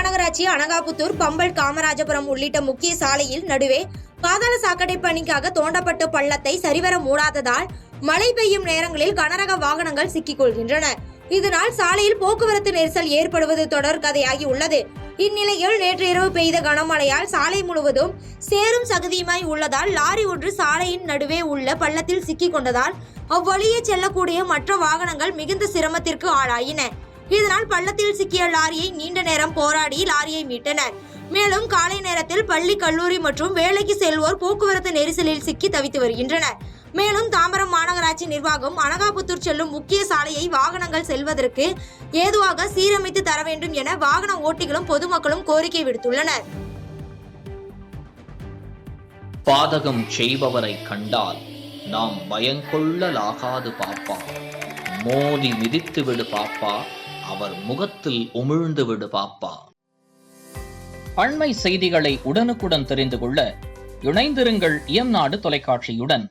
மாநகராட்சி அனகாபுத்தூர், பம்பல், காமராஜபுரம் உள்ளிட்ட முக்கிய சாலையில் நடுவே பாதாள சாக்கடை பணிக்காக தோண்டப்பட்ட பள்ளத்தை சரிவர மூடாததால் மழை பெய்யும் நேரங்களில் கனரக வாகனங்கள் சிக்கிக் கொள்கின்றன. இதனால் சாலையில் போக்குவரத்து நெரிசல் ஏற்படுவது தொடர் கதையாகி உள்ளது. இந்நிலையில் நேற்று இரவு பெய்த கனமழையால் சாலை முழுவதும் சேரும் சகதியுமாய் உள்ளதால் லாரி ஒன்று சாலையின் நடுவே உள்ள பள்ளத்தில் சிக்கிக் கொண்டதால் அவ்வழியே செல்லக்கூடிய மற்ற வாகனங்கள் மிகுந்த சிரமத்திற்கு ஆளாயின. இதனால் பள்ளத்தில் சிக்கிய லாரியை நீண்ட நேரம் போராடி லாரியை மீட்டனர். மேலும் காலை நேரத்தில் பள்ளி, கல்லூரி மற்றும் வேலைக்கு செல்வோர் போக்குவரத்து நெரிசலில் சிக்கி தவித்து வருகின்றனர். மேலும் தாம்பரம் மாநகராட்சி நிர்வாகம் அனகாபுத்தூர் செல்லும் முக்கிய சாலையை வாகனங்கள் செல்வதற்கு ஏதுவாக சீரமைத்து தர வேண்டும் என வாகன ஓட்டிகளும் பொதுமக்களும் கோரிக்கை விடுத்துள்ளனர். பாதகம் செய்பவரை கண்டால் நாம் பயங்கொள்ளலாகாது பாப்பா, மோதி மிதித்து விடு பாப்பா, அவர் முகத்தில் உமிழ்ந்து விடு பாப்பா. அண்மை செய்திகளை உடனுக்குடன் தெரிந்து கொள்ள இணைந்திருங்கள் இயம்நாடு தொலைக்காட்சியுடன்.